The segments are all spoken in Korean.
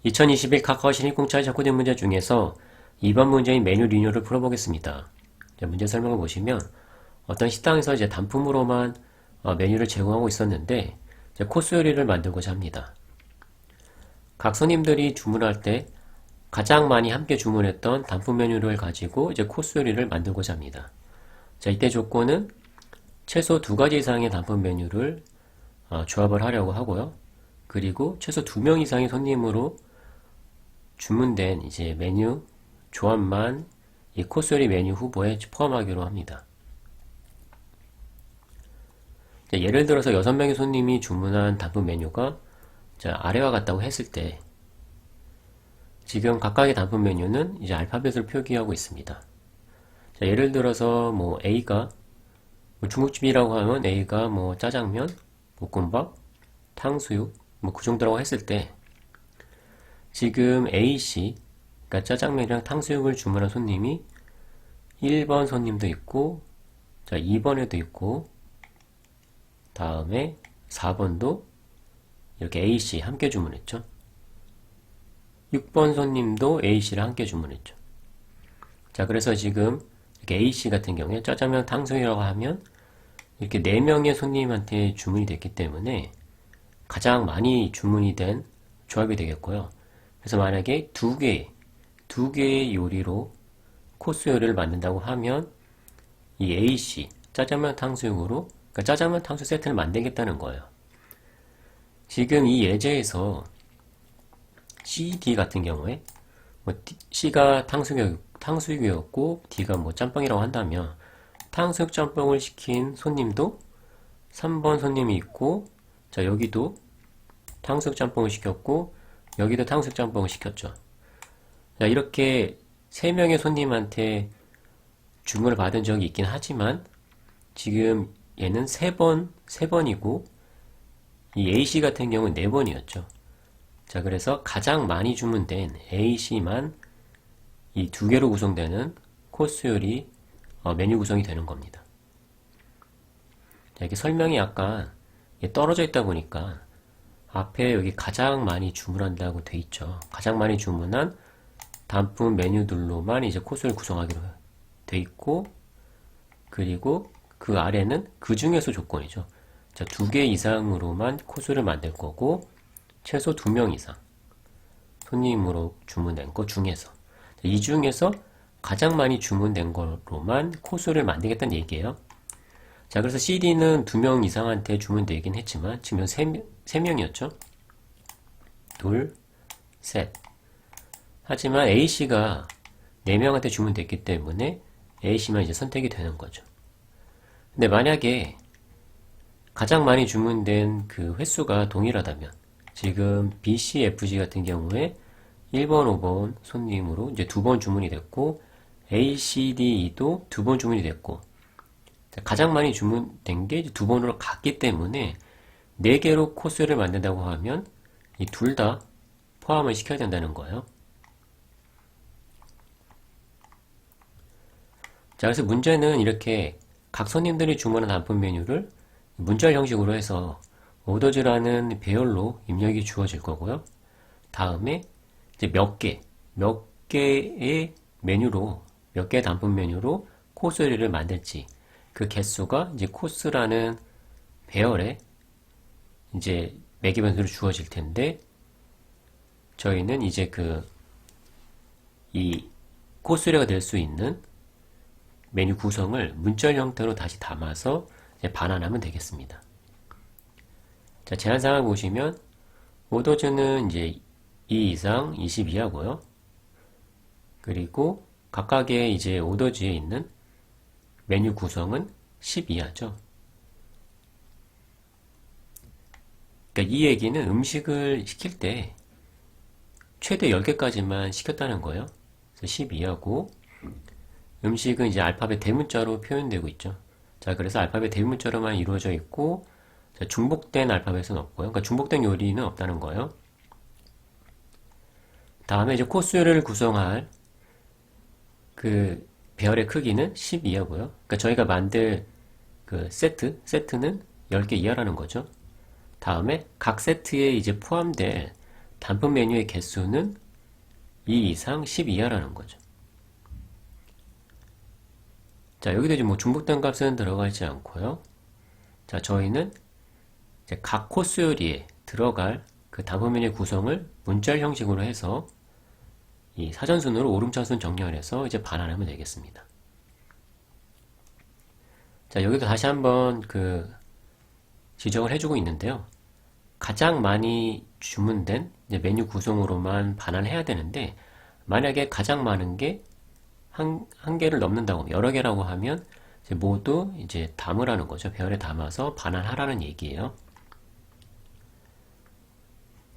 2021 카카오 신입공짜의 작고된 문제 중에서 2번 문제인 메뉴 리뉴얼을 풀어보겠습니다. 문제 설명을 보시면 어떤 식당에서 이제 단품으로만 메뉴를 제공하고 있었는데 이제 코스 요리를 만들고자 합니다. 각 손님들이 주문할 때 가장 많이 함께 주문했던 단품 메뉴를 가지고 이제 코스 요리를 만들고자 합니다. 자, 이때 조건은 최소 2가지 이상의 단품 메뉴를 조합을 하려고 하고요. 그리고 최소 2명 이상의 손님으로 주문된 이제 메뉴 조합만 이 코스 요리 메뉴 후보에 포함하기로 합니다. 예를 들어서 6명의 손님이 주문한 단품 메뉴가 아래와 같다고 했을 때 지금 각각의 단품 메뉴는 이제 알파벳을 표기하고 있습니다. 예를 들어서 뭐 A가 중국집이라고 하면 A가 뭐 짜장면, 볶음밥, 탕수육 뭐 그 정도라고 했을 때 지금 A씨 그러니까 짜장면이랑 탕수육을 주문한 손님이 1번 손님도 있고 2번에도 있고 다음에 4번도 이렇게 A씨 함께 주문했죠. 6번 손님도 A씨를 함께 주문했죠. 자, 그래서 지금 이렇게 A씨 같은 경우에 짜장면 탕수육이라고 하면 이렇게 4명의 손님한테 주문이 됐기 때문에 가장 많이 주문이 된 조합이 되겠고요. 그래서 만약에 두 개의 요리로 코스 요리를 만든다고 하면 이 A씨 짜장면 탕수육으로 그러니까 짜장면 탕수육 세트를 만들겠다는 거예요. 지금 이 예제에서 C, D 같은 경우에 뭐 C가 탕수육이었고 D가 뭐 짬뽕이라고 한다면 탕수육 짬뽕을 시킨 손님도 3번 손님이 있고 여기도 탕수육 짬뽕을 시켰고 여기도 탕수육 짬뽕을 시켰죠. 자, 이렇게 3명의 손님한테 주문을 받은 적이 있긴 하지만 지금 얘는 3번이고 이 A씨 같은 경우는 4번이었죠. 자, 그래서 가장 많이 주문된 A씨만 이 2개로 구성되는 코스 요리 메뉴 구성이 되는 겁니다. 자, 이렇게 설명이 약간 떨어져 있다 보니까 앞에 여기 가장 많이 주문한다고 돼 있죠. 가장 많이 주문한 단품 메뉴들로만 이제 코스를 구성하기로 돼 있고 그리고 그 아래는 그 중에서 조건이죠. 자, 2개 이상으로만 코스를 만들 거고 최소 2명 이상 손님으로 주문된 거 중에서 이 중에서 가장 많이 주문된 거로만 코스를 만들겠다는 얘기예요. 자, 그래서 CD는 2명 이상한테 주문되긴 했지만 지금 3명이었죠. 둘, 셋. 하지만 A씨가 4명한테 주문됐기 때문에 A씨만 이제 선택이 되는 거죠. 근데 만약에 가장 많이 주문된 그 횟수가 동일하다면 지금 BC, FG 같은 경우에 1번, 5번 손님으로 이제 2번 주문이 됐고 A, C, D, E도 2번 주문이 됐고 가장 많이 주문된 게 2번으로 갔기 때문에 4개로 코스를 만든다고 하면 이 둘 다 포함을 시켜야 된다는 거예요. 자, 그래서 문제는 이렇게 각 손님들이 주문한 단품 메뉴를 문자열 형식으로 해서 오더즈라는 배열로 입력이 주어질 거고요. 다음에 이제 몇 개의 메뉴로, 몇 개의 단품 메뉴로 코스 요리를 만들지 그 개수가 이제 코스라는 배열에 이제 매개변수로 주어질 텐데 저희는 이제 이 코스 요리가 될 수 있는 메뉴 구성을 문자열 형태로 다시 담아서 반환하면 되겠습니다. 자, 제한사항을 보시면 오더즈는 이제 2 이상 20 이하고요. 그리고 각각의 이제 오더즈에 있는 메뉴 구성은 10 이하죠. 그러니까 이 얘기는 음식을 시킬 때 최대 10개까지만 시켰다는 거예요. 그래서 10 이하고 음식은 이제 알파벳 대문자로 표현되고 있죠. 자, 그래서 알파벳 대문자로만 이루어져 있고 중복된 알파벳은 없고요. 그러니까 중복된 요리는 없다는 거예요. 다음에 이제 코스 요리를 구성할 그 배열의 크기는 10 이하고요. 그러니까 저희가 만들 그 세트는 10개 이하라는 거죠. 다음에 각 세트에 이제 포함될 단품 메뉴의 개수는 2 이상 10 이하라는 거죠. 자, 여기도 이제 뭐 중복된 값은 들어가 있지 않고요. 자, 저희는 이제 각 코스 요리에 들어갈 그 단품 메뉴의 구성을 문자열 형식으로 해서 이 사전순으로 오름차순 정렬해서 이제 반환하면 되겠습니다. 자, 여기도 다시 한번 그 지적을 해주고 있는데요. 가장 많이 주문된 이제 메뉴 구성으로만 반환해야 되는데, 만약에 가장 많은 게 한 개를 넘는다고, 여러 개라고 하면 이제 모두 이제 담으라는 거죠. 별에 담아서 반환하라는 얘기예요.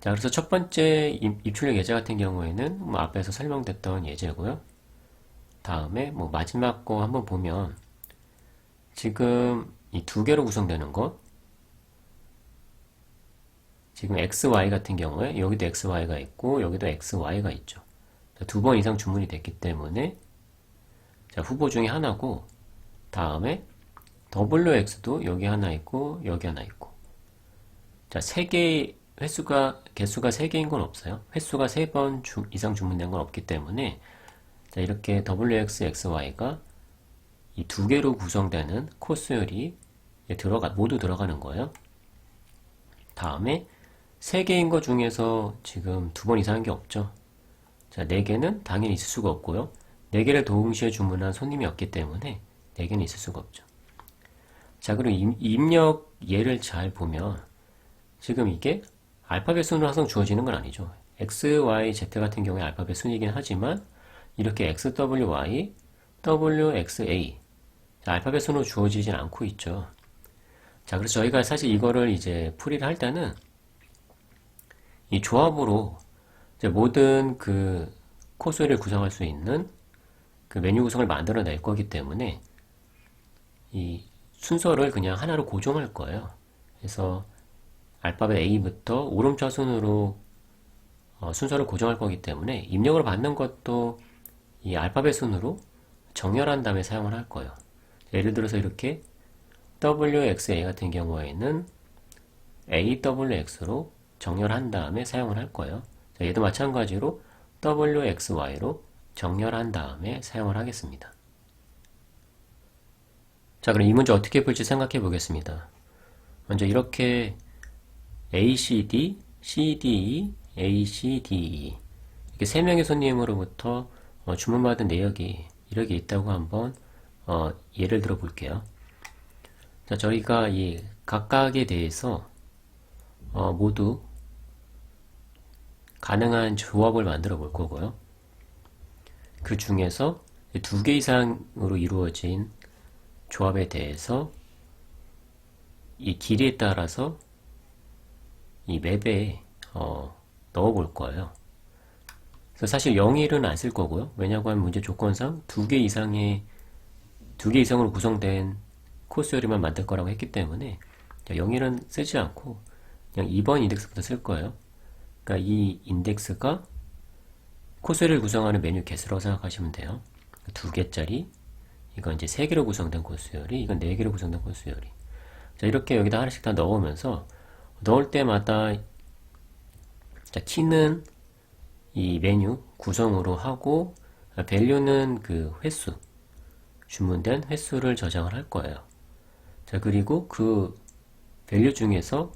자, 그래서 첫 번째 입출력 예제 같은 경우에는 뭐 앞에서 설명됐던 예제고요. 다음에 뭐 마지막 거 한번 보면 지금 이 두 개로 구성되는 것, 지금 XY 같은 경우에 여기도 XY가 있고 여기도 XY가 있죠. 두 번 이상 주문이 됐기 때문에 자, 후보 중에 하나고, 다음에 WX도 여기 하나 있고 여기 하나 있고, 자, 세 개 개수가 3개인 건 없어요. 횟수가 3번 이상 주문된 건 없기 때문에 자, 이렇게 WX, XY가 이 두 개로 구성되는 코스열이 모두 들어가는 거예요. 다음에 3개인 것 중에서 지금 2번 이상한 게 없죠. 자, 4개는 당연히 있을 수가 없고요. 4개를 동시에 주문한 손님이 없기 때문에 4개는 있을 수가 없죠. 자, 그리고 입력 예를 잘 보면 지금 이게 알파벳 순으로 항상 주어지는 건 아니죠. X, Y, Z 같은 경우에 알파벳 순이긴 하지만 이렇게 X, W, Y, W, X, A 자, 알파벳 순으로 주어지진 않고 있죠. 자, 그래서 저희가 사실 이거를 이제 풀이를 할 때는 이 조합으로 이제 모든 그 코스를 구성할 수 있는 그 메뉴 구성을 만들어낼 거기 때문에 이 순서를 그냥 하나로 고정할 거예요. 그래서 알파벳 A부터 오름차순으로 순서를 고정할 거기 때문에 입력을 받는 것도 이 알파벳 순으로 정렬한 다음에 사용을 할 거예요. 예를 들어서 이렇게 WXA 같은 경우에는 AWX로 정렬한 다음에 사용을 할 거예요. 자, 얘도 마찬가지로 WXY로 정렬한 다음에 사용을 하겠습니다. 자, 그럼 이 문제 어떻게 풀지 생각해 보겠습니다. 먼저 이렇게 ACD, CDE, ACDE 이렇게 3명의 손님으로부터 주문받은 내역이 이렇게 있다고 한번 예를 들어 볼게요. 자, 저희가 이 각각에 대해서 모두 가능한 조합을 만들어 볼 거고요. 그 중에서 2개 이상으로 이루어진 조합에 대해서 이 길이에 따라서 이 맵에 넣어 볼 거예요. 그래서 사실 0일은 안 쓸 거고요. 왜냐고 하면 문제 조건상 2개 이상으로 구성된 코스 요리만 만들 거라고 했기 때문에 0일은 쓰지 않고 그냥 2번 인덱스부터 쓸 거예요. 그러니까 이 인덱스가 코스를 구성하는 메뉴 개수라고 생각하시면 돼요. 2개짜리, 이건 이제 3개로 구성된 코스 요리, 이건 4개로 구성된 코스 요리. 자, 이렇게 여기다 하나씩 다 넣으면서 넣을 때마다 자, 키는 이 메뉴 구성으로 하고 밸류는 그 횟수, 주문된 횟수를 저장을 할 거예요. 자, 그리고 그 밸류 중에서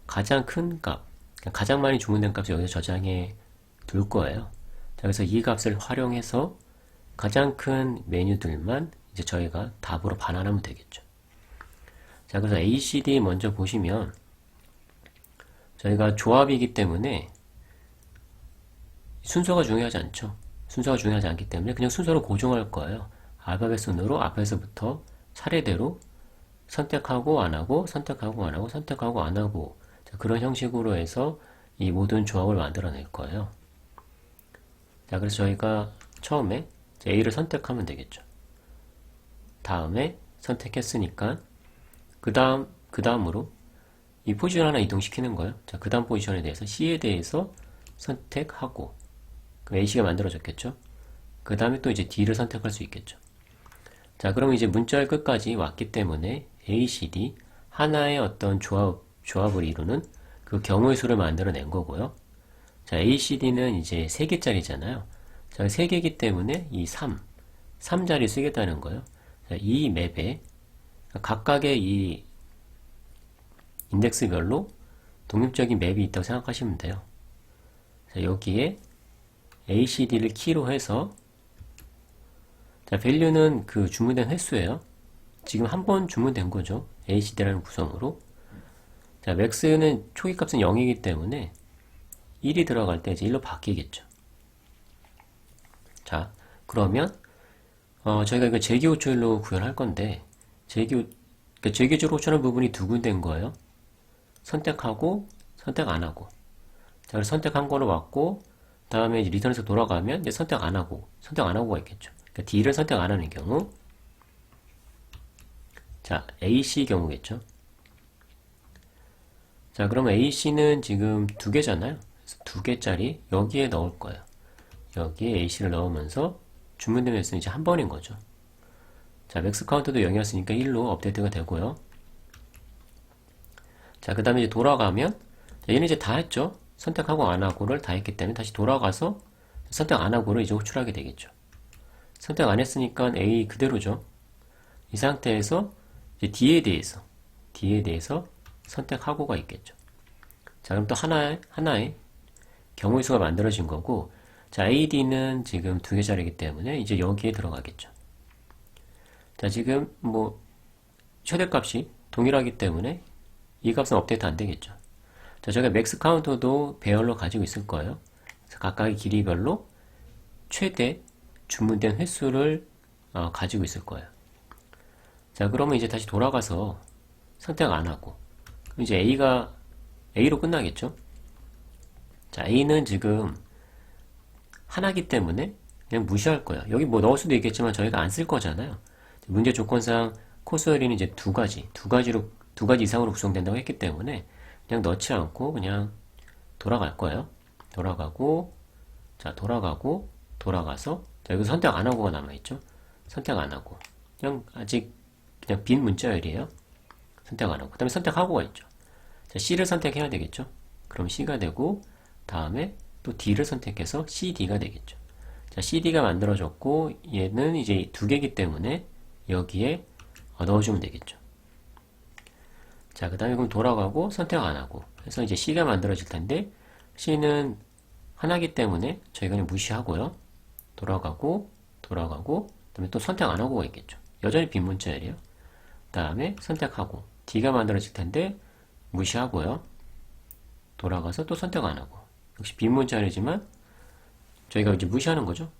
가장 큰 값, 가장 많이 주문된 값을 여기서 저장해 둘 거예요. 자, 그래서 이 값을 활용해서 가장 큰 메뉴들만 이제 저희가 답으로 반환하면 되겠죠. 자, 그래서 ACD 먼저 보시면 저희가 조합이기 때문에 순서가 중요하지 않죠. 순서가 중요하지 않기 때문에 그냥 순서로 고정할 거예요. 알파벳 순으로 앞에서부터 차례대로 선택하고 안 하고 선택하고 안 하고 선택하고 안 하고 자, 그런 형식으로 해서 이 모든 조합을 만들어낼 거예요. 자, 그래서 저희가 처음에 A를 선택하면 되겠죠. 다음에 선택했으니까 그 다음으로 이 포지션 하나 이동시키는 거예요. 자, 그 다음 포지션에 대해서 C에 대해서 선택하고 그럼 AC가 만들어졌겠죠. 그 다음에 또 이제 D를 선택할 수 있겠죠. 자, 그럼 이제 문자열 끝까지 왔기 때문에 ACD 하나의 어떤 조합을 이루는 그 경우의 수를 만들어낸 거고요. 자, ACD는 이제 3개짜리잖아요. 자, 3개이기 때문에 이 3자리 쓰겠다는 거예요. 자, 이 맵에 각각의 이 인덱스별로 독립적인 맵이 있다고 생각하시면 돼요. 자, 여기에 ACD를 키로 해서 자, value는 그 주문된 횟수예요. 지금 한 번 주문된 거죠. ACD라는 구성으로. 자, max는 초기 값은 0이기 때문에 1이 들어갈 때 이제 1로 바뀌겠죠. 자, 그러면 저희가 이거 재기호출로 구현할 건데 그러니까 재기호출 호출하는 부분이 두 군데인 거예요. 선택하고 선택 안 하고. 자, 그래서 선택한 거로 왔고 다음에 이제 리턴에서 돌아가면 이제 선택 안 하고가 있겠죠. 그러니까 D를 선택 안 하는 경우. 자, AC 경우겠죠. 자, 그러면 AC는 지금 2개잖아요. 그래서 2개짜리 여기에 넣을 거예요. 여기에 AC를 넣으면서 주문된 횟수는 이제 한 번인 거죠. 자, 맥스 카운트도 0이었으니까 1로 업데이트가 되고요. 자, 그 다음에 이제 돌아가면 얘는 이제 다 했죠. 선택하고 안 하고를 다 했기 때문에 다시 돌아가서 선택 안 하고를 이제 호출하게 되겠죠. 선택 안 했으니까 A 그대로죠. 이 상태에서 이제 D에 대해서 선택하고가 있겠죠. 자, 그럼 또 하나의 경우의 수가 만들어진 거고, 자, AD는 지금 2개짜리이기 때문에 이제 여기에 들어가겠죠. 자, 지금 뭐 최대값이 동일하기 때문에 이 값은 업데이트 안 되겠죠. 자, 저희가 맥스 카운터도 배열로 가지고 있을 거예요. 그래서 각각의 길이별로 최대 주문된 횟수를 가지고 있을 거예요. 자, 그러면 이제 다시 돌아가서 선택 안 하고, 그럼 이제 A로 끝나겠죠? 자, A는 지금 하나기 때문에 그냥 무시할 거예요. 여기 뭐 넣을 수도 있겠지만 저희가 안 쓸 거잖아요. 문제 조건상 코스어리는 이제 두 가지 이상으로 구성된다고 했기 때문에 그냥 넣지 않고 그냥 돌아갈 거예요. 돌아가고, 자, 돌아가서, 자, 여기 선택 안 하고가 남아있죠? 선택 안 하고. 그냥 아직 그냥 빈 문자열이에요. 선택 안 하고. 그 다음에 선택하고가 있죠. 자, C를 선택해야 되겠죠? 그럼 C가 되고, 다음에 또 D를 선택해서 CD가 되겠죠. 자, CD가 만들어졌고, 얘는 이제 2개이기 때문에 여기에 넣어주면 되겠죠. 자, 그 다음에 그럼 돌아가고 선택 안 하고 해서 이제 C가 만들어질 텐데 C는 하나기 때문에 저희가 그냥 무시하고요. 돌아가고 그 다음에 또 선택 안 하고가 있겠죠. 여전히 빈 문자열이에요. 그 다음에 선택하고 D가 만들어질 텐데 무시하고요. 돌아가서 또 선택 안 하고 역시 빈 문자열이지만 저희가 이제 무시하는 거죠.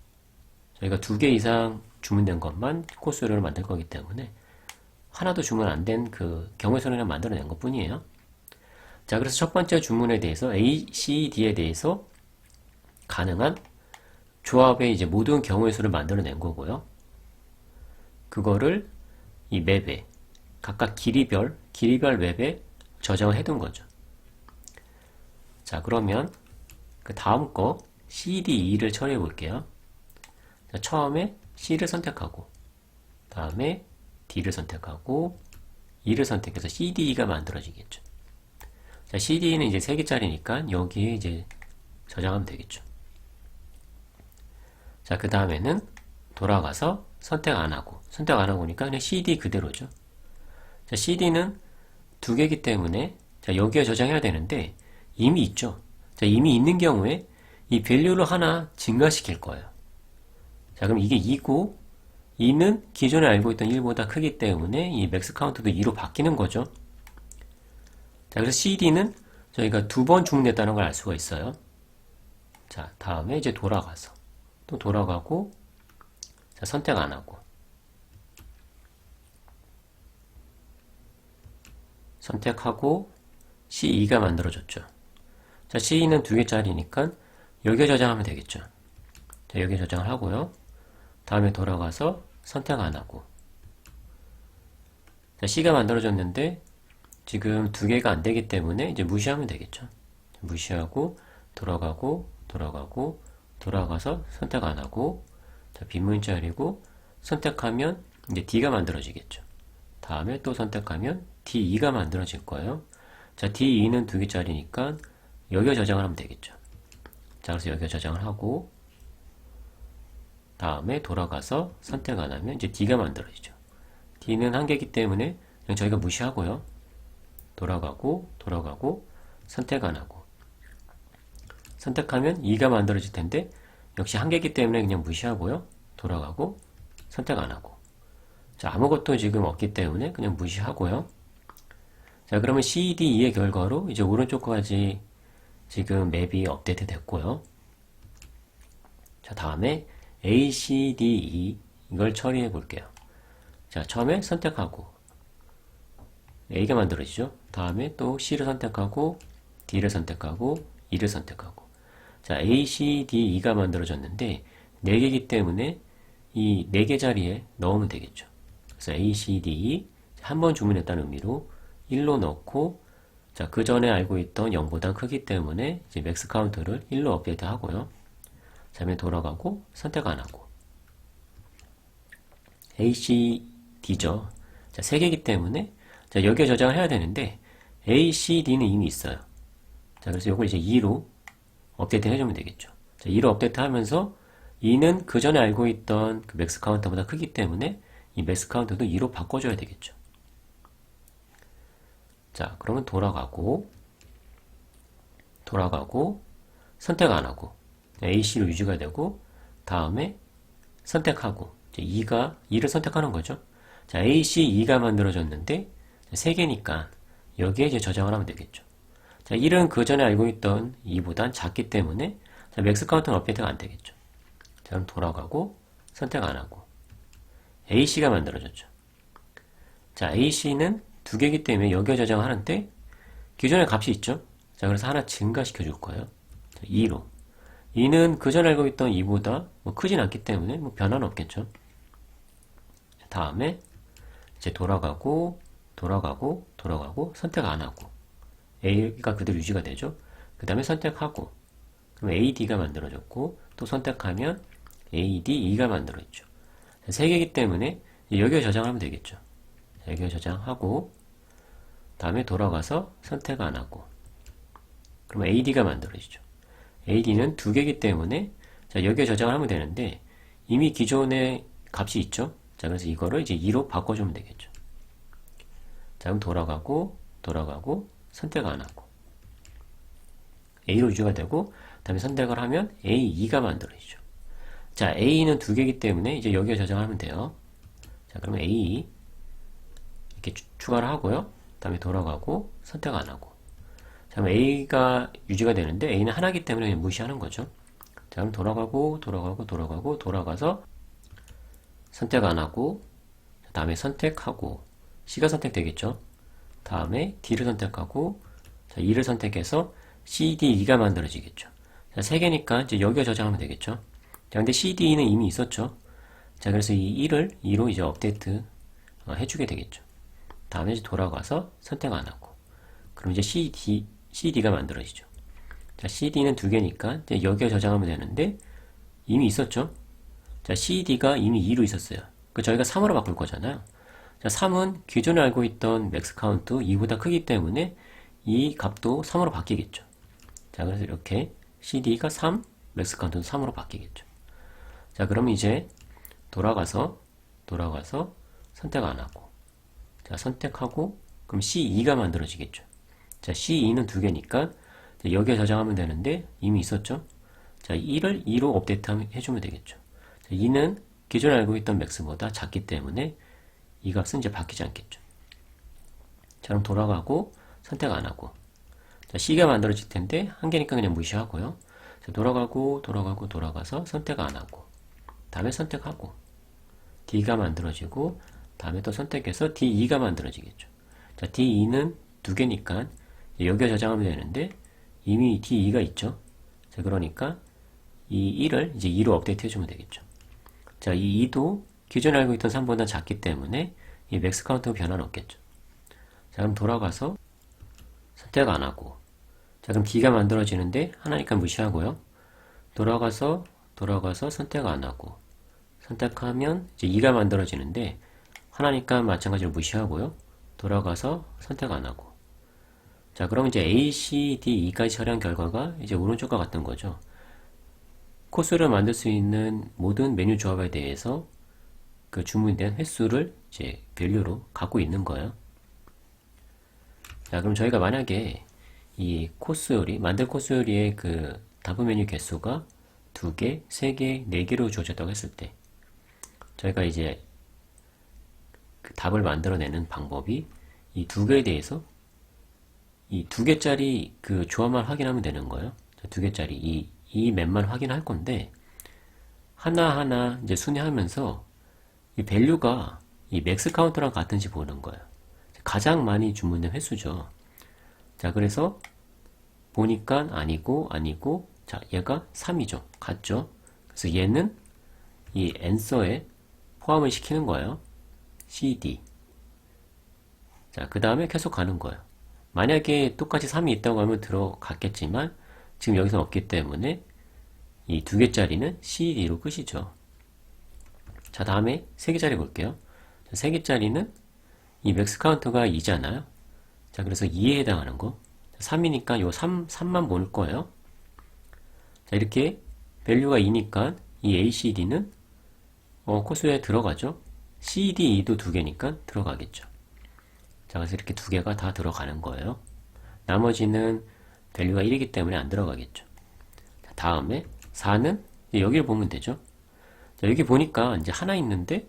저희가 2개 이상 주문된 것만 코스를 만들 거기 때문에 하나도 주문 안 된 그 경우의 수를 만들어낸 것 뿐이에요. 자, 그래서 첫 번째 주문에 대해서 A, C, D에 대해서 가능한 조합의 이제 모든 경우의 수를 만들어낸 거고요. 그거를 이 맵에 각각 길이별 맵에 저장을 해둔 거죠. 자, 그러면 그 다음 거 CDE를 처리해 볼게요. 자, 처음에 C를 선택하고 다음에 D를 선택하고 E를 선택해서 CDE가 만들어지겠죠. 자, CDE는 이제 3개짜리니까 여기에 이제 저장하면 되겠죠. 자, 그 다음에는 돌아가서 선택 안 하고니까 그냥 CD 그대로죠. 자, CD는 2개이기 때문에 자, 여기에 저장해야 되는데 이미 있죠. 자, 이미 있는 경우에 이 밸류를 하나 증가시킬 거예요. 자, 그럼 이게 2고 2는 기존에 알고 있던 1보다 크기 때문에 이 맥스 카운트도 2로 바뀌는 거죠. 자, 그래서 CD는 저희가 2번 주문했다는 걸 알 수가 있어요. 자, 다음에 이제 돌아가서 또 돌아가고 자, 선택 안 하고 선택하고 C2가 만들어졌죠. 자, C2는 2개짜리니까 여기에 저장하면 되겠죠. 자, 여기에 저장을 하고요. 다음에 돌아가서 선택 안 하고 자, C가 만들어졌는데 지금 2개가 안 되기 때문에 이제 무시하면 되겠죠. 무시하고 돌아가서 선택 안 하고 자, 빈 문자열이고 선택하면 이제 D가 만들어지겠죠. 다음에 또 선택하면 D2가 만들어질 거예요. 자, D2는 2개짜리니까 여기에 저장을 하면 되겠죠. 자, 그래서 여기에 저장을 하고, 다음에 돌아가서 선택 안 하면 이제 D가 만들어지죠. D는 한 개이기 때문에 그냥 저희가 무시하고요. 돌아가고, 선택 안 하고. 선택하면 2가 만들어질 텐데, 역시 한 개이기 때문에 그냥 무시하고요. 돌아가고, 선택 안 하고. 자, 아무것도 지금 없기 때문에 그냥 무시하고요. 자, 그러면 CDE의 결과로 이제 오른쪽까지 지금 맵이 업데이트 됐고요. 자, 다음에 ACDE 이걸 처리해 볼게요. 자, 처음에 선택하고 A가 만들어지죠. 다음에 또 C를 선택하고 D를 선택하고 E를 선택하고. 자, ACDE가 만들어졌는데 4개이기 때문에 이 4개 자리에 넣으면 되겠죠. 그래서 ACDE 한 번 주문했다는 의미로 1로 넣고, 자, 그 전에 알고 있던 0보다 크기 때문에 이제 맥스 카운트를 1로 업데이트 하고요. 자, 그러면 돌아가고 선택 안 하고. ACD죠. 자, 3개이기 때문에 자, 여기에 저장을 해야 되는데 ACD는 이미 있어요. 자, 그래서 이걸 이제 2로 업데이트 해주면 되겠죠. 자, 2로 업데이트 하면서 2는 그 전에 알고 있던 그 맥스 카운터보다 크기 때문에 이 맥스 카운터도 2로 바꿔줘야 되겠죠. 자, 그러면 돌아가고, 선택 안 하고, AC로 유지가 되고, 다음에 선택하고, 이제 2를 선택하는 거죠. 자, AC 2가 만들어졌는데, 3개니까, 여기에 이제 저장을 하면 되겠죠. 자, 1은 그 전에 알고 있던 2보단 작기 때문에, 자, 맥스 카운트는 업데이트가 안 되겠죠. 자, 그럼 돌아가고, 선택 안 하고, AC가 만들어졌죠. 자, AC는 2개이기 때문에 여기에 저장을 하는데 기존에 값이 있죠. 자, 그래서 하나 증가시켜 줄 거예요. 자, 2로. 2는 그 전에 알고 있던 2보다 뭐 크진 않기 때문에 뭐 변화는 없겠죠. 다음에 이제 돌아가고 선택 안 하고 A가 그대로 유지가 되죠. 그 다음에 선택하고 그럼 AD가 만들어졌고 또 선택하면 ADE가 만들어졌죠. 3개이기 때문에 여기에 저장하면 되겠죠. 여기에 저장하고 다음에 돌아가서 선택 안 하고 그러면 AD가 만들어지죠. AD는 2개이기 때문에 자, 여기에 저장을 하면 되는데 이미 기존에 값이 있죠. 자, 그래서 이거를 이제 2로 바꿔주면 되겠죠. 자, 그럼 돌아가고 선택 안 하고 A로 유지가 되고 다음에 선택을 하면 A2가 만들어지죠. 자, A는 2개이기 때문에 이제 여기에 저장하면 돼요. 자, 그러면 A 이렇게 추가를 하고요. 다음에 돌아가고 선택 안 하고. 자, 그럼 A가 유지가 되는데 A는 하나이기 때문에 그냥 무시하는 거죠. 자, 그럼 돌아가서 선택 안 하고 다음에 선택하고 C가 선택되겠죠. 다음에 D를 선택하고 자, E를 선택해서 CDE가 만들어지겠죠. 자, 3개니까 이제 여기에 저장하면 되겠죠. 자, 근데 CDE는 이미 있었죠. 자, 그래서 이 1을 2로 이제 업데이트 해주게 되겠죠. 다음에 이제 돌아가서 선택 안 하고. 그럼 이제 CD가 만들어지죠. 자, CD는 2개니까 이제 여기에 저장하면 되는데 이미 있었죠. 자, CD가 이미 2로 있었어요. 그 저희가 3으로 바꿀 거잖아요. 자, 3은 기존에 알고 있던 맥스 카운트 2보다 크기 때문에 이 값도 3으로 바뀌겠죠. 자, 그래서 이렇게 CD가 3, 맥스 카운트는 3으로 바뀌겠죠. 자, 그러면 이제 돌아가서 선택 안 하고 자, 선택하고 그럼 C2가 만들어지겠죠. 자, C2는 2개니까 여기에 저장하면 되는데 이미 있었죠. 자, 1을 2로 업데이트 해주면 되겠죠. 자, 2는 기존에 알고 있던 맥스보다 작기 때문에 이 값은 이제 바뀌지 않겠죠. 자, 그럼 돌아가고 선택 안 하고 자, C가 만들어질 텐데 한 개니까 그냥 무시하고요. 자, 돌아가서 선택 안 하고 다음에 선택하고 D가 만들어지고 다음에 또 선택해서 D2가 만들어지겠죠. 자, D2는 2개니까 여기에 저장하면 되는데 이미 D2가 있죠. 자, 그러니까 이 1을 이제 2로 업데이트 해주면 되겠죠. 자, 이 2도 기존에 알고 있던 3보다 작기 때문에 이 맥스 카운트 변화는 없겠죠. 자, 그럼 돌아가서 선택 안 하고 자, 그럼 D가 만들어지는데 하나니까 무시하고요. 돌아가서 선택 안 하고 선택하면 이제 2가 만들어지는데 하나니까 마찬가지로 무시하고요. 돌아가서 선택 안 하고 자, 그럼 이제 A, C, D, E까지 처리한 결과가 이제 오른쪽과 같은 거죠. 코스를 만들 수 있는 모든 메뉴 조합에 대해서 그 주문된 횟수를 이제 밸류로 갖고 있는 거예요. 자, 그럼 저희가 만약에 이 코스 요리, 만들 코스 요리의 그 답은 메뉴 개수가 2개, 3개, 4개로 주어졌다고 했을 때 저희가 이제 그 답을 만들어내는 방법이 이 2개에 대해서 이 2개짜리 그 조합만 확인하면 되는 거예요. 2개짜리 이 맵만 확인할 건데 하나하나 이제 순회하면서 이 밸류가 이 맥스 카운트랑 같은지 보는 거예요. 가장 많이 주문된 횟수죠. 자, 그래서 보니까 아니고 자, 얘가 3이죠. 같죠? 그래서 얘는 이 answer에 포함을 시키는 거예요. cd. 자, 그 다음에 계속 가는 거예요. 만약에 똑같이 3이 있다고 하면 들어갔겠지만 지금 여기서 없기 때문에 이 2개짜리는 cd로 끝이죠. 자, 다음에 3개짜리 볼게요. 3개짜리는 이 맥스 카운트가 2잖아요. 자, 그래서 2에 해당하는 거. 3이니까 요 3만 볼 거예요. 자, 이렇게 밸류가 2니까 이 ACD는 코스에 들어가죠. CDE도 2개니까 들어가겠죠. 자, 그래서 이렇게 2개가 다 들어가는 거예요. 나머지는 밸류가 1이기 때문에 안 들어가겠죠. 자, 다음에 4는 여기를 보면 되죠. 자, 여기 보니까 이제 하나 있는데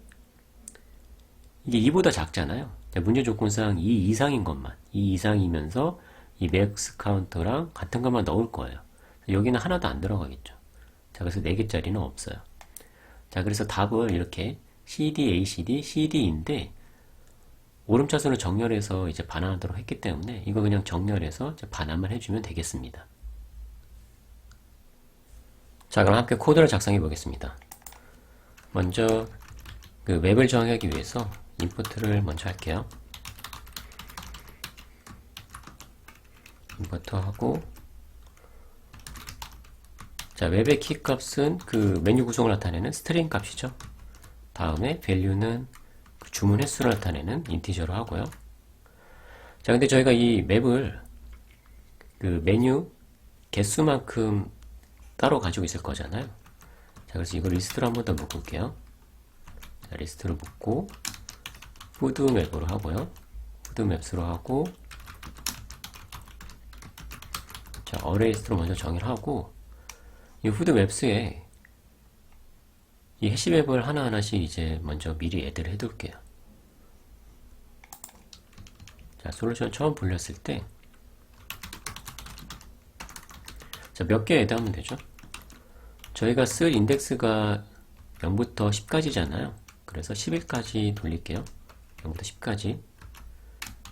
이게 2보다 작잖아요. 자, 문제 조건상 2 이상인 것만 2 이상이면서 이 맥스 카운터랑 같은 것만 넣을 거예요. 여기는 하나도 안 들어가겠죠. 자, 그래서 4개짜리는 없어요. 자, 그래서 답을 이렇게 CD, ACD, CD인데 오름차순을 정렬해서 이제 반환하도록 했기 때문에 이거 그냥 정렬해서 이제 반환만 해주면 되겠습니다. 자, 그럼 함께 코드를 작성해 보겠습니다. 먼저 그 맵을 정하기 위해서 임포트를 먼저 할게요. 임포트 하고 자, 웹의 키 값은 그 메뉴 구성을 나타내는 스트링 값이죠. 다음에 value는 그 주문 횟수를 나타내는 인티저로 하고요. 자, 근데 저희가 이 맵을 그 메뉴 개수만큼 따로 가지고 있을 거잖아요. 자, 그래서 이걸 리스트로 한 번 더 묶을게요. 자, 리스트로 묶고 푸드 맵으로 하고요. 푸드 맵스로 하고 자, 어레이스로 먼저 정의를 하고 이 푸드 맵스에 이 해시맵을 하나하나씩 이제 먼저 미리 애드를 해둘게요. 자, 솔루션 처음 불렸을 때 자, 몇 개 애드하면 되죠? 저희가 쓸 인덱스가 0부터 10까지잖아요. 그래서 11까지 돌릴게요. 0부터 10까지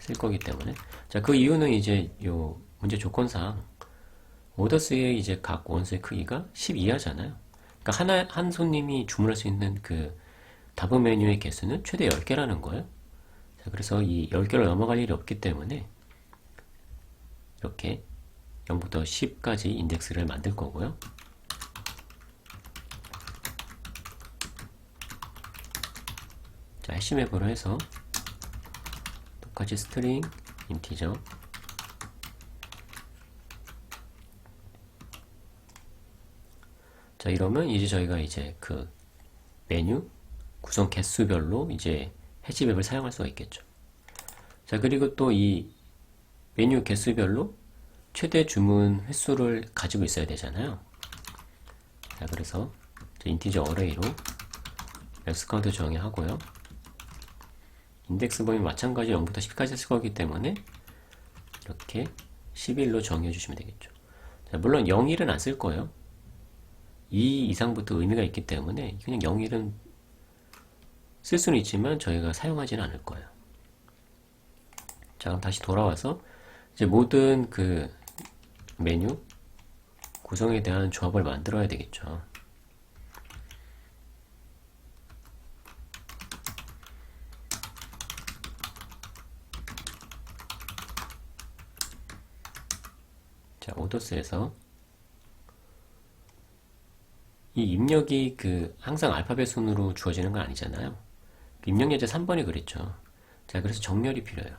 쓸 거기 때문에. 자, 그 이유는 이제 요 문제 조건상 오더스의 이제 각 원수의 크기가 12하잖아요. 그러니까 한 손님이 주문할 수 있는 그 답은 메뉴의 개수는 최대 10개라는 거예요. 자, 그래서 이 10개를 넘어갈 일이 없기 때문에 이렇게 0부터 10까지 인덱스를 만들 거고요. 자, 해시맵으로 해서 똑같이 스트링, 인티저 자, 이러면 이제 저희가 이제 그 메뉴 구성 개수별로 이제 해시맵을 사용할 수가 있겠죠. 자, 그리고 또 이 메뉴 개수별로 최대 주문 횟수를 가지고 있어야 되잖아요. 자, 그래서 인티저 어레이로 맥스 카운트 정의하고요. 인덱스 범위 마찬가지 0부터 10까지 쓸 거기 때문에 이렇게 11로 정의해 주시면 되겠죠. 자, 물론 0일은 안 쓸 거예요. 2 이상부터 의미가 있기 때문에 그냥 0일은 쓸 수는 있지만 저희가 사용하지는 않을 거예요. 자, 그럼 다시 돌아와서 이제 모든 그 메뉴 구성에 대한 조합을 만들어야 되겠죠. 자, 오더스에서 이 입력이 그 항상 알파벳 순으로 주어지는 건 아니잖아요. 입력 예제 3번이 그랬죠. 자, 그래서 정렬이 필요해요.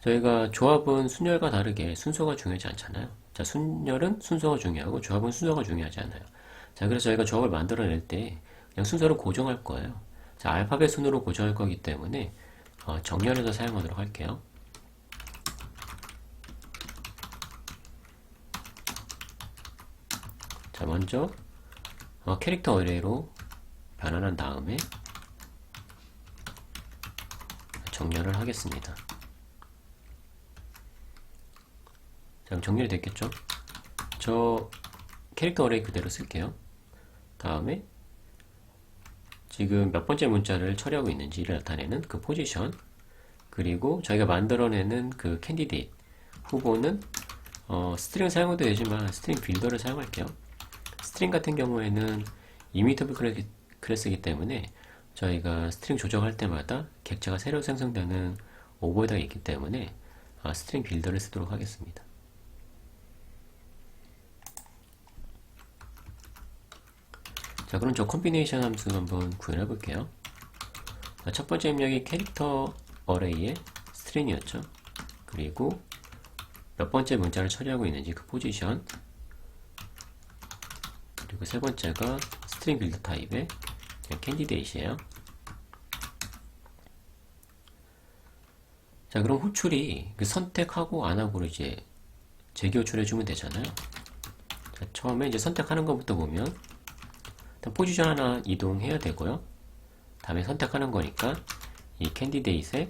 저희가 조합은 순열과 다르게 순서가 중요하지 않잖아요. 자, 순열은 순서가 중요하고 조합은 순서가 중요하지 않아요. 자, 그래서 저희가 조합을 만들어낼 때 그냥 순서를 고정할 거예요. 자, 알파벳 순으로 고정할 거기 때문에 정렬해서 사용하도록 할게요. 자, 먼저 캐릭터 어레이로 변환한 다음에 정렬을 하겠습니다. 자, 그럼 정렬이 됐겠죠? 저 캐릭터 어레이 그대로 쓸게요. 다음에 지금 몇 번째 문자를 처리하고 있는지를 나타내는 그 포지션, 그리고 저희가 만들어내는 그 캔디데이트 후보는 스트링 사용해도 되지만 스트링 빌더를 사용할게요. 스트링 같은 경우에는 이미터블 클래스이기 때문에 저희가 스트링 조정할 때마다 객체가 새로 생성되는 오버헤드가 있기 때문에 스트링 빌더를 쓰도록 하겠습니다. 자, 그럼 저 컴비네이션 함수 한번 구현해 볼게요. 첫 번째 입력이 캐릭터 어레이의 스트링이었죠. 그리고 몇 번째 문자를 처리하고 있는지 그 포지션, 그리고 세 번째가 스트링 빌더 타입의 캔디데이트예요. 자, 그럼 호출이 그 선택하고 안 하고로 이제 재기호출해 주면 되잖아요. 자, 처음에 이제 선택하는 것부터 보면 일단 포지션 하나 이동해야 되고요. 다음에 선택하는 거니까 이 캔디데이트에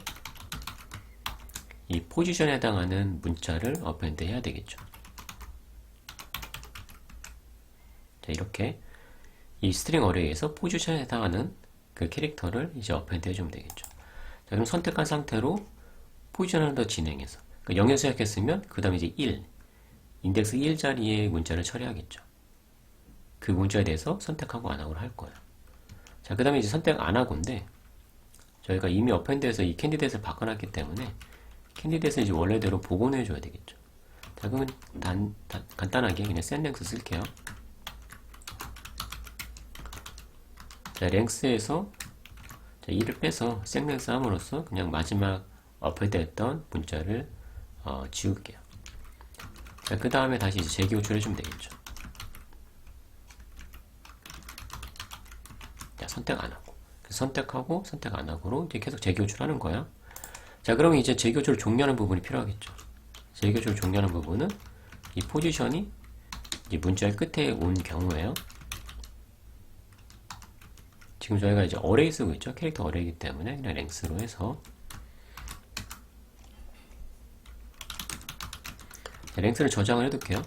이 포지션에 해당하는 문자를 어펜드 해야 되겠죠. 자, 이렇게 이 스트링 어레이에서 포지션에 해당하는 그 캐릭터를 이제 어펜드 해주면 되겠죠. 자, 그럼 선택한 상태로 포지션을 더 진행해서 그러니까 0에서 시작했으면 그 다음에 이제 1 인덱스 1 자리에 문자를 처리하겠죠. 그 문자에 대해서 선택하고 안 하고를 할 거예요. 자, 그 다음에 이제 선택 안 하고인데 저희가 이미 어펜드에서 이 캔디데이트를 바꿔놨기 때문에 캔디데이트를 이제 원래대로 복원해 줘야 되겠죠. 자, 그러면 간단하게 그냥 setLength 쓸게요. 자, 랭스에서 1을 빼서 setLength 함으로써 그냥 마지막 어펜드 했던 문자를 지울게요. 자, 그 다음에 다시 이제 재기호출 해주면 되겠죠. 자, 선택 안 하고 선택하고 선택 안 하고로 이제 계속 재기호출하는 거야. 자, 그러면 이제 재기호출을 종료하는 부분이 필요하겠죠. 재기호출을 종료하는 부분은 이 포지션이 이 문자의 끝에 온 경우에요. 지금 저희가 이제 어레이 쓰고 있죠. 캐릭터 어레이이기 때문에 그냥 랭스로 해서 자, 랭스를 저장을 해둘게요.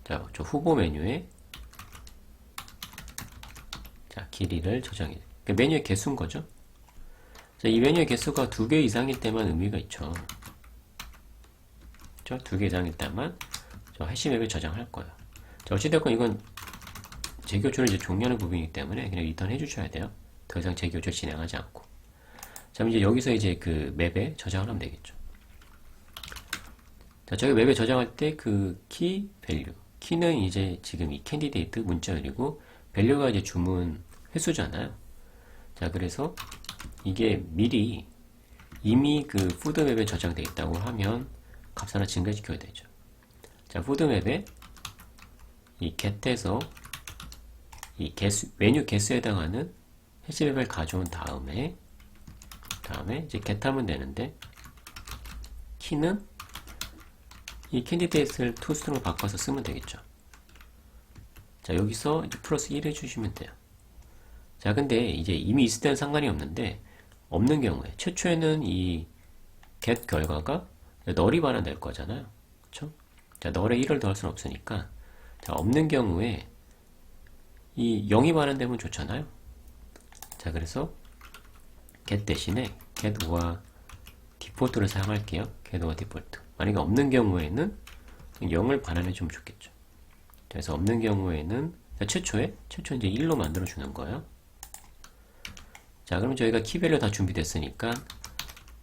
자, 저 후보 메뉴에 자, 길이를 저장해. 그러니까 메뉴의 개수인 거죠. 자, 이 메뉴의 개수가 2개 이상일 때만 의미가 있죠. 그렇죠? 2개 이상일 때만 저 해시맵에 저장할 거예요. 자, 어찌됐건 이건 재교출을 이제 종료하는 부분이기 때문에 그냥 리턴 해주셔야 돼요. 더 이상 재교출 진행하지 않고. 자, 이제 여기서 이제 그 맵에 저장을 하면 되겠죠. 자, 저희 맵에 저장할 때 그 키, 밸류. 키는 이제 지금 이 캔디데이트 문자열이고, 밸류가 이제 주문 횟수잖아요. 자, 그래서 이게 미리 이미 그 푸드맵에 저장되어 있다고 하면 값 하나 증가시켜야 되죠. 자, 푸드맵에 이 get에서 이 개수, 메뉴 개수에 해당하는 해시맵을 가져온 다음에 이제 get 하면 되는데, 키는 이 캔디데이트를 toString으로 바꿔서 쓰면 되겠죠. 자, 여기서 이제 플러스 1 해주시면 돼요. 자, 근데 이제 이미 있을 때는 상관이 없는데, 없는 경우에, 최초에는 이 get 결과가 널이 반환될 거잖아요. 그쵸? 자, 널에 1을 더할 수는 없으니까, 자, 없는 경우에 이 0이 반환되면 좋잖아요. 자, 그래서 get 대신에 get와 디폴트를 사용할게요. get와 디폴트. 만약에 없는 경우에는 0을 반환해 주면 좋겠죠. 그래서 없는 경우에는 최초에 이제 1로 만들어 주는 거예요. 자, 그럼 저희가 키밸류 다 준비됐으니까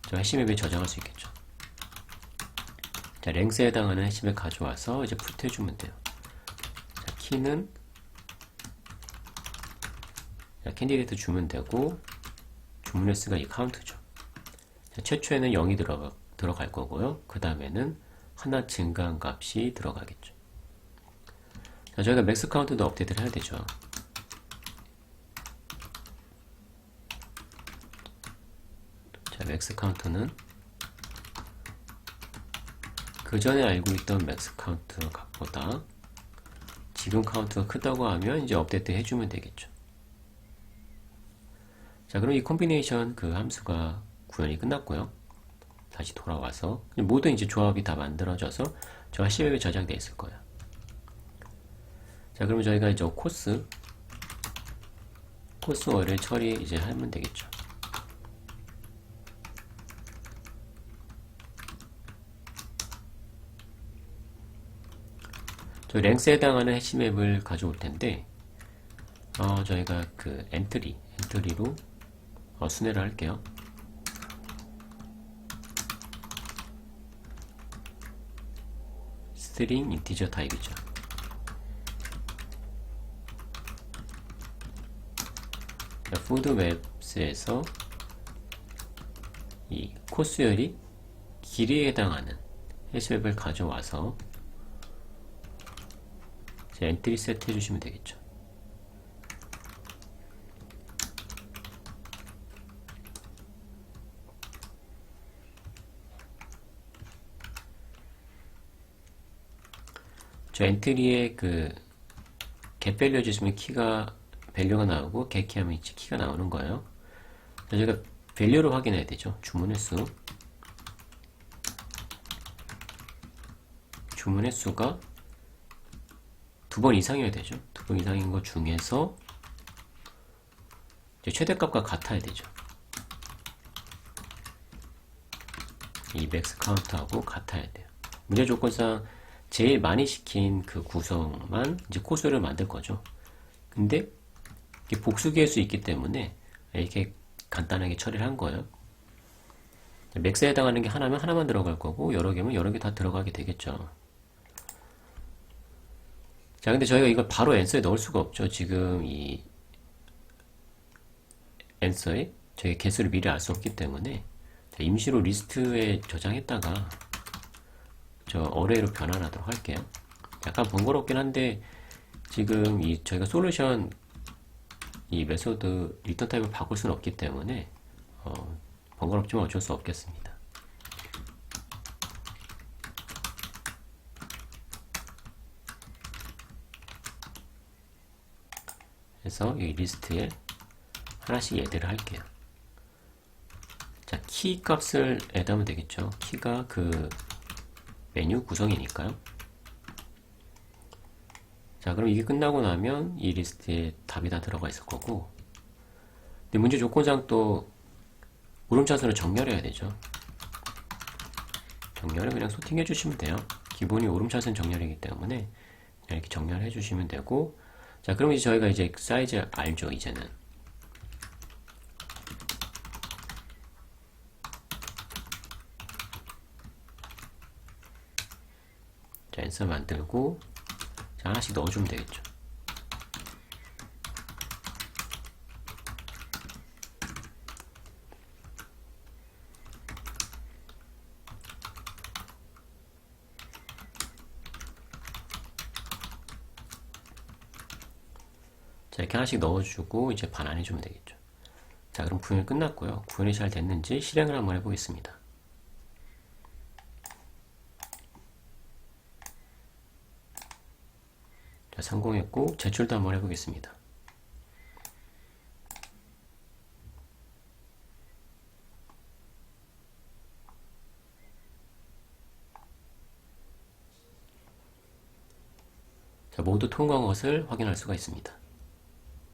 저 해시맵에 저장할 수 있겠죠. 자, 랭스에 해당하는 해시맵 가져와서 이제 풋 해주면 돼요. 자, 키는 자, 캔디데이트 주면 되고, 주문 횟수가 이 카운트죠. 자, 최초에는 0이 들어갈 거고요. 그 다음에는 하나 증가한 값이 들어가겠죠. 자, 저희가 맥스 카운트도 업데이트를 해야 되죠. 자, 맥스 카운트는 그 전에 알고 있던 맥스 카운트 값보다 지금 카운트가 크다고 하면 이제 업데이트 해주면 되겠죠. 자, 그럼 이 콤비네이션 그 함수가 구현이 끝났고요. 다시 돌아와서 모든 이제 조합이 다 만들어져서 저 HMM에 저장되어 있을 거예요. 자, 그러면 저희가 이제 코스 월을 처리 이제 하면 되겠죠. 저 랭스에 해당하는 해시맵을 가져올 텐데, 저희가 그 엔트리로 순회를 할게요. 스트링 인티저 타입이죠. 푸드맵스에서 이 코스열이 길이에 해당하는 해시맵을 가져와서 엔트리 세트 해주시면 되겠죠. 저 엔트리에 그 get 밸류 해주시면 밸류가 나오고 get 키하면 이제 키가 나오는 거예요. 저희가 밸류를 확인해야 되죠. 주문 횟수가 2번 이상이어야 되죠. 2번 이상인 것 중에서 최대값과 같아야 되죠. 이 맥스 카운트하고 같아야 돼요. 문제 조건상 제일 많이 시킨 그 구성만 이제 코스를 만들 거죠. 근데 이게 복수계일 수 있기 때문에 이렇게 간단하게 처리를 한 거예요. 맥스에 해당하는 게 하나면 하나만 들어갈 거고 여러 개면 여러 개 다 들어가게 되겠죠. 자, 근데 저희가 이걸 바로 앤서에 넣을 수가 없죠. 지금 이 앤서에 저희 개수를 미리 알 수 없기 때문에 임시로 리스트에 저장했다가 저 어레이로 변환하도록 할게요. 약간 번거롭긴 한데 지금 이 저희가 솔루션 이 메소드 리턴 타입을 바꿀 수는 없기 때문에 번거롭지만 어쩔 수 없겠습니다. 그래서 이 리스트에 하나씩 애드를 할게요. 자, 키 값을 애드하면 되겠죠. 키가 그 메뉴 구성이니까요. 자, 그럼 이게 끝나고 나면 이 리스트에 답이 다 들어가 있을 거고, 근데 문제 조건상 또 오름차순을 정렬해야 되죠. 정렬을 그냥 소팅해 주시면 돼요. 기본이 오름차순 정렬이기 때문에 이렇게 정렬해 주시면 되고, 자, 그럼 이제 저희가 이제 사이즈 알죠, 이제는. 자, 앤서 만들고, 자, 하나씩 넣어주면 되겠죠. 자, 이렇게 하나씩 넣어주고 이제 반환해주면 되겠죠. 자, 그럼 구현이 끝났고요. 구현이 잘 됐는지 실행을 한번 해보겠습니다. 자, 성공했고 제출도 한번 해보겠습니다. 자, 모두 통과한 것을 확인할 수가 있습니다.